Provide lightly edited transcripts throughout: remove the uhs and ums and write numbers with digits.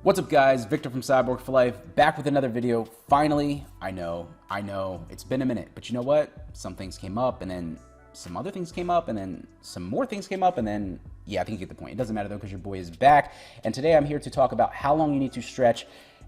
What's up guys, Victor from Cyborg for Life, back with another video. Finally, I know, it's been a minute, but you know what? Some things came up and then some other things came up and then some more things came up and then, yeah, I think you get the point. It doesn't matter though because your boy is back. And today I'm here to talk about how long you need to stretch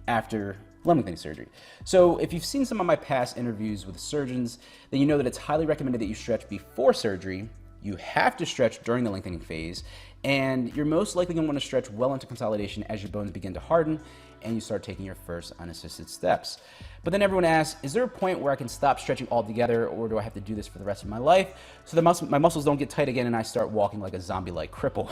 after lengthening surgery. So if you've seen some of my past interviews with surgeons, then you know that it's highly recommended that you stretch before surgery. You have to stretch during the lengthening phase, and you're most likely going to want to stretch well into consolidation as your bones begin to harden and you start taking your first unassisted steps. But then everyone asks, is there a point where I can stop stretching altogether, or do I have to do this for the rest of my life so that my muscles don't get tight again and I start walking like a zombie-like cripple?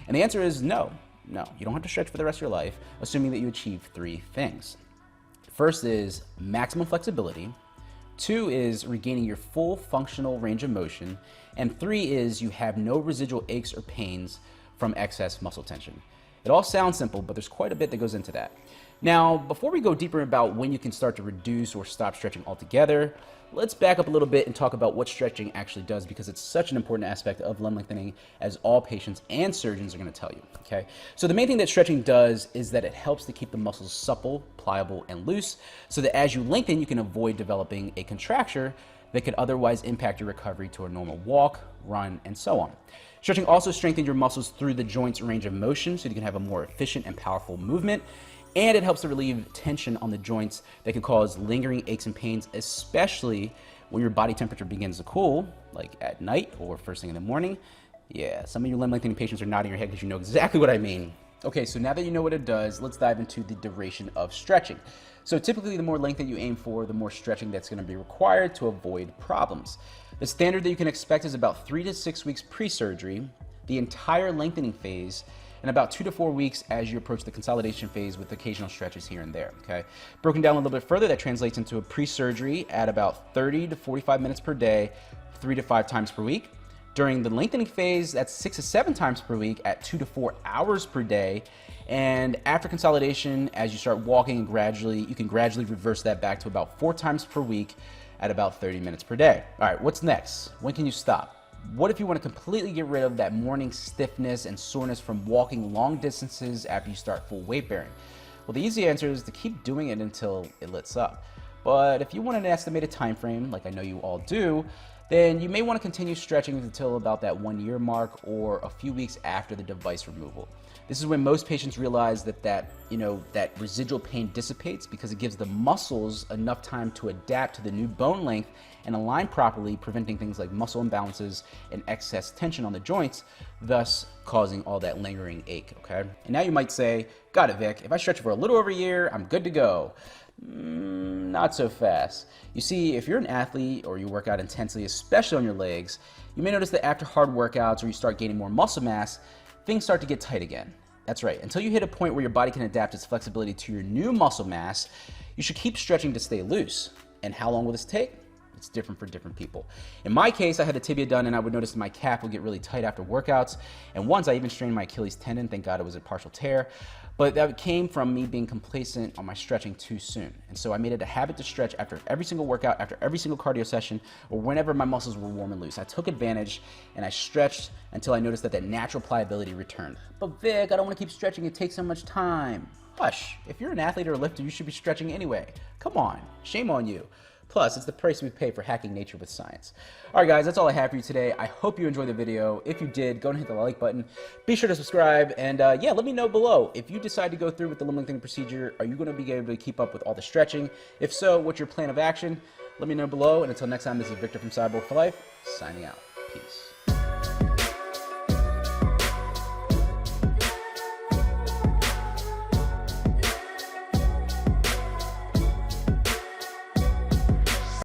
And the answer is no. No, you don't have to stretch for the rest of your life, assuming that you achieve three things. First is maximum flexibility. 2 is regaining your full functional range of motion. And 3 is you have no residual aches or pains from excess muscle tension. It all sounds simple, but there's quite a bit that goes into that. Now, before we go deeper about when you can start to reduce or stop stretching altogether, let's back up a little bit and talk about what stretching actually does, because it's such an important aspect of limb lengthening, as all patients and surgeons are going to tell you, okay? So the main thing that stretching does is that it helps to keep the muscles supple, pliable, and loose, so that as you lengthen, you can avoid developing a contracture that could otherwise impact your recovery to a normal walk, run, and so on. Stretching also strengthens your muscles through the joint's range of motion, so you can have a more efficient and powerful movement. And it helps to relieve tension on the joints that can cause lingering aches and pains, especially when your body temperature begins to cool, like at night or first thing in the morning. Yeah, some of you limb lengthening patients are nodding your head because you know exactly what I mean. Okay, so now that you know what it does, let's dive into the duration of stretching. So typically, the more length that you aim for, the more stretching that's going to be required to avoid problems. The standard that you can expect is about 3 to 6 weeks pre-surgery, the entire lengthening phase, and about 2 to 4 weeks as you approach the consolidation phase with occasional stretches here and there, okay? Broken down a little bit further, that translates into a pre-surgery at about 30 to 45 minutes per day, 3 to 5 times per week. During the lengthening phase, that's 6 to 7 times per week at 2 to 4 hours per day. And after consolidation, as you start walking you can gradually reverse that back to about 4 times per week at about 30 minutes per day. All right, what's next? When can you stop? What if you want to completely get rid of that morning stiffness and soreness from walking long distances after you start full weight bearing? Well, the easy answer is to keep doing it until it lets up. But if you want an estimated time frame, like I know you all do, then you may want to continue stretching until about that 1 year mark or a few weeks after the device removal. This is when most patients realize that residual pain dissipates, because it gives the muscles enough time to adapt to the new bone length and align properly, preventing things like muscle imbalances and excess tension on the joints, thus causing all that lingering ache, okay? And now you might say, got it, Vic, if I stretch for a little over a year, I'm good to go. Not so fast. You see, if you're an athlete or you work out intensely, especially on your legs, you may notice that after hard workouts or you start gaining more muscle mass, things start to get tight again. That's right. Until you hit a point where your body can adapt its flexibility to your new muscle mass, you should keep stretching to stay loose. And how long will this take? It's different for different people. In my case, I had a tibia done and I would notice my calf would get really tight after workouts. And once I even strained my Achilles tendon. Thank God it was a partial tear. But that came from me being complacent on my stretching too soon. And so I made it a habit to stretch after every single workout, after every single cardio session, or whenever my muscles were warm and loose. I took advantage and I stretched until I noticed that natural pliability returned. But Vic, I don't want to keep stretching. It takes so much time. Hush. If you're an athlete or a lifter, you should be stretching anyway. Come on. Shame on you. Plus, it's the price we pay for hacking nature with science. All right, guys, that's all I have for you today. I hope you enjoyed the video. If you did, go and hit the like button. Be sure to subscribe. And yeah, let me know below. If you decide to go through with the limb lengthening procedure, are you going to be able to keep up with all the stretching? If so, what's your plan of action? Let me know below. And until next time, this is Victor from Cyborg for Life, signing out. Peace.